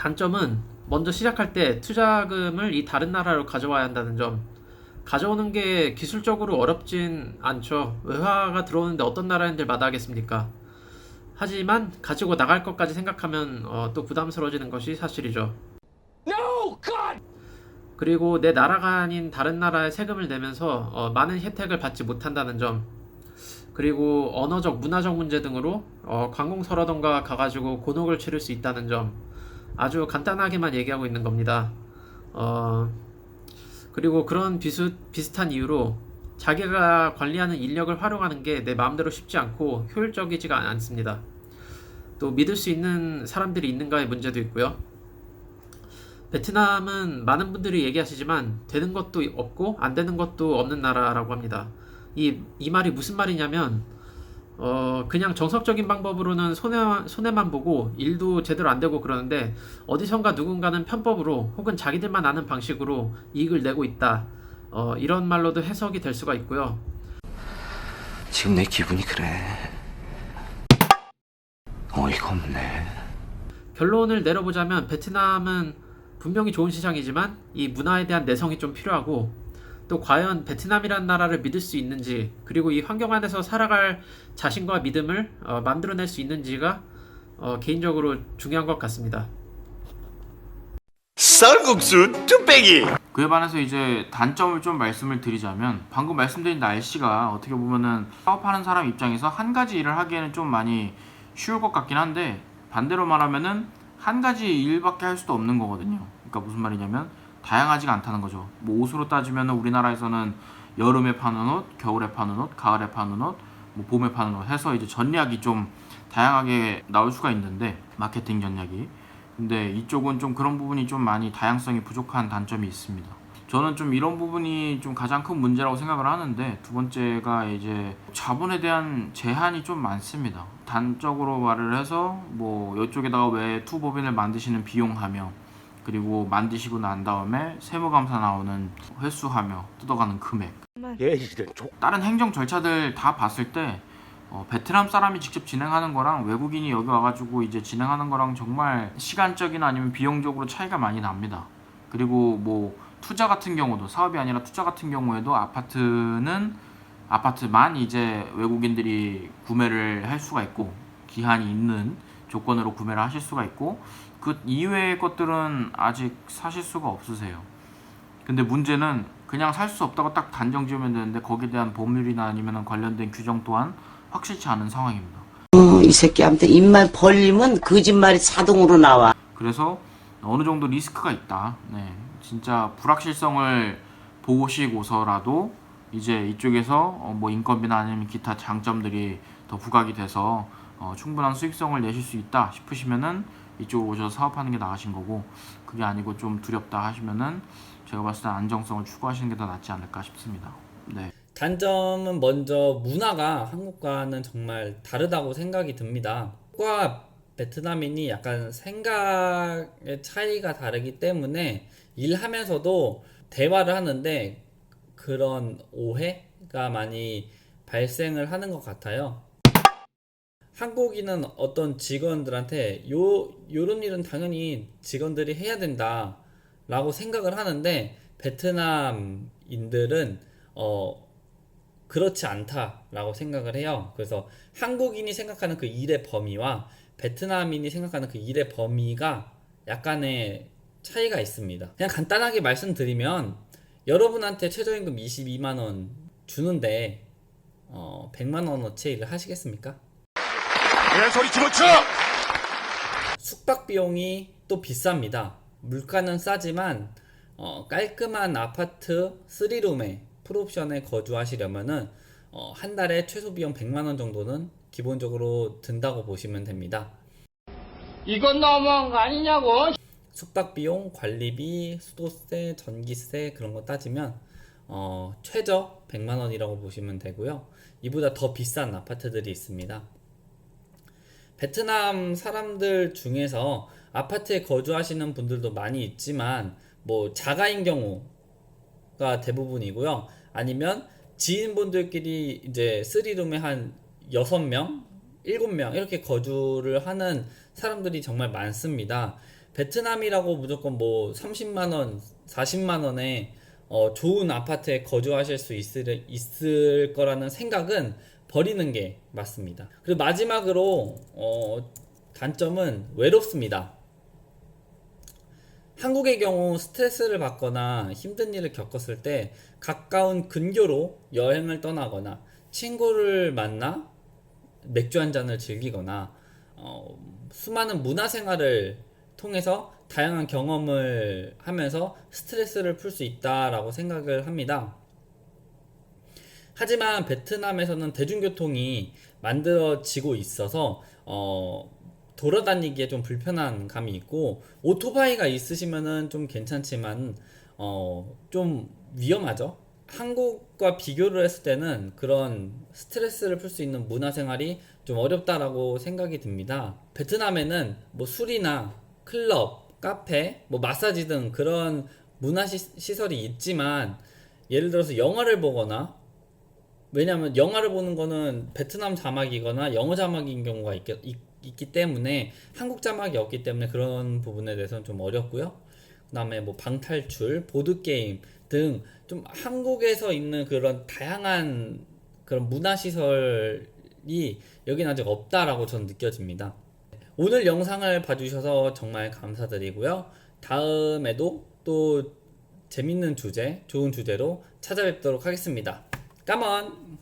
단점은 먼저 시작할 때 투자금을 이 다른 나라로 가져와야 한다는 점. 가져오는 게 기술적으로 어렵진 않죠. 외화가 들어오는데 어떤 나라인들 마다하겠습니까? 하지만 가지고 나갈 것까지 생각하면 또 부담스러워지는 것이 사실이죠. No, God! 그리고 내 나라가 아닌 다른 나라에 세금을 내면서 많은 혜택을 받지 못한다는 점. 그리고 언어적, 문화적 문제 등으로 관공서라던가 가가지고 곤혹을 치를 수 있다는 점. 아주 간단하게만 얘기하고 있는 겁니다. 어, 그리고 그런 비슷한 이유로 자기가 관리하는 인력을 활용하는 게 내 마음대로 쉽지 않고 효율적이지가 않습니다. 또 믿을 수 있는 사람들이 있는가의 문제도 있고요. 베트남은 많은 분들이 얘기하시지만 되는 것도 없고 안 되는 것도 없는 나라라고 합니다. 이 말이 무슨 말이냐면 그냥 정석적인 방법으로는 손해만 보고 일도 제대로 안 되고 그러는데 어디선가 누군가는 편법으로 혹은 자기들만 아는 방식으로 이익을 내고 있다. 이런 말로도 해석이 될 수가 있고요. 지금 내 기분이 그래. 어이가 없네. 결론을 내려보자면 베트남은 분명히 좋은 시장이지만 이 문화에 대한 내성이 좀 필요하고 또 과연 베트남이라는 나라를 믿을 수 있는지 그리고 이 환경 안에서 살아갈 자신과 믿음을 만들어낼 수 있는지가 개인적으로 중요한 것 같습니다. 쌀국수 뚝배기. 그에 반해서 이제 단점을 좀 말씀을 드리자면 방금 말씀드린 날씨가 어떻게 보면은 사업하는 사람 입장에서 한 가지 일을 하기에는 좀 많이 쉬울 것 같긴 한데 반대로 말하면은 한 가지 일밖에 할 수도 없는 거거든요. 그러니까 무슨 말이냐면 다양하지가 않다는 거죠. 뭐 옷으로 따지면은 우리나라에서는 여름에 파는 옷, 겨울에 파는 옷, 가을에 파는 옷, 뭐 봄에 파는 옷 해서 이제 전략이 좀 다양하게 나올 수가 있는데 마케팅 전략이. 근데 이쪽은 좀 그런 부분이 좀 많이 다양성이 부족한 단점이 있습니다. 저는 좀 이런 부분이 좀 가장 큰 문제라고 생각을 하는데 두 번째가 이제 자본에 대한 제한이 좀 많습니다. 단적으로 말을 해서 뭐 이쪽에다가 왜 투법인을 만드시는 비용하며 그리고 만드시고 난 다음에 세무감사 나오는 횟수하며 뜯어가는 금액 다른 행정 절차들 다 봤을 때 베트남 사람이 직접 진행하는 거랑 외국인이 여기 와가지고 이제 진행하는 거랑 정말 시간적이나 아니면 비용적으로 차이가 많이 납니다. 그리고 뭐 투자 같은 경우도 사업이 아니라 투자 같은 경우에도 아파트만 이제 외국인들이 구매를 할 수가 있고 기한이 있는 조건으로 구매를 하실 수가 있고 그 이외의 것들은 아직 사실 수가 없으세요. 근데 문제는 그냥 살 수 없다고 딱 단정 지으면 되는데 거기에 대한 법률이나 아니면 관련된 규정 또한 확실치 않은 상황입니다. 이 새끼한테 입만 벌리면 거짓말이 자동으로 나와. 그래서 어느 정도 리스크가 있다. 네, 진짜 불확실성을 보시고서라도 이제 이쪽에서 뭐 인건비나 아니면 기타 장점들이 더 부각이 돼서 충분한 수익성을 내실 수 있다 싶으시면은 이쪽으로 오셔서 사업하는 게 나으신 거고 그게 아니고 좀 두렵다 하시면은 제가 봤을 때 안정성을 추구하시는 게 더 낫지 않을까 싶습니다. 네. 단점은 먼저 문화가 한국과는 정말 다르다고 생각이 듭니다. 한국과 베트남인이 약간 생각의 차이가 다르기 때문에 일하면서도 대화를 하는데 그런 오해가 많이 발생을 하는 것 같아요. 한국인은 어떤 직원들한테 요런 일은 당연히 직원들이 해야 된다 라고 생각을 하는데 베트남인들은 그렇지 않다라고 생각을 해요. 그래서 한국인이 생각하는 그 일의 범위와 베트남인이 생각하는 그 일의 범위가 약간의 차이가 있습니다. 그냥 간단하게 말씀드리면 여러분한테 최저임금 22만원 주는데 100만원어치 일을 하시겠습니까? 소리 집어쳐. 숙박 비용이 또 비쌉니다. 물가는 싸지만 깔끔한 아파트 3룸에 풀옵션에 거주하시려면은 한 달에 최소 비용 100만원 정도는 기본적으로 든다고 보시면 됩니다. 이건 너무한 거 아니냐고? 숙박비용, 관리비, 수도세, 전기세 그런 거 따지면 최저 100만원이라고 보시면 되고요. 이보다 더 비싼 아파트들이 있습니다. 베트남 사람들 중에서 아파트에 거주하시는 분들도 많이 있지만 뭐 자가인 경우가 대부분이고요. 아니면 지인분들끼리 이제 3룸에 한 6명, 7명 이렇게 거주를 하는 사람들이 정말 많습니다. 베트남이라고 무조건 뭐 30만원, 40만원에 좋은 아파트에 거주하실 수 있을 거라는 생각은 버리는 게 맞습니다. 그리고 마지막으로 단점은 외롭습니다. 한국의 경우 스트레스를 받거나 힘든 일을 겪었을 때 가까운 근교로 여행을 떠나거나 친구를 만나 맥주 한 잔을 즐기거나 수많은 문화생활을 통해서 다양한 경험을 하면서 스트레스를 풀 수 있다라고 생각을 합니다. 하지만 베트남에서는 대중교통이 만들어지고 있어서 돌아다니기에 좀 불편한 감이 있고, 오토바이가 있으시면은 좀 괜찮지만 좀 위험하죠. 한국과 비교를 했을 때는 그런 스트레스를 풀 수 있는 문화생활이 좀 어렵다라고 생각이 듭니다. 베트남에는 뭐 술이나 클럽, 카페, 뭐 마사지 등 그런 문화시설이 있지만, 예를 들어서 영화를 보거나, 왜냐하면 영화를 보는 거는 베트남 자막이거나 영어 자막인 경우가 있기 때문에 한국 자막이 없기 때문에 그런 부분에 대해서는 좀 어렵고요. 그 다음에 뭐 방탈출, 보드게임 등 좀 한국에서 있는 그런 다양한 그런 문화시설이 여기는 아직 없다라고 저는 느껴집니다. 오늘 영상을 봐주셔서 정말 감사드리고요. 다음에도 또 재밌는 주제, 좋은 주제로 찾아뵙도록 하겠습니다. 까먼!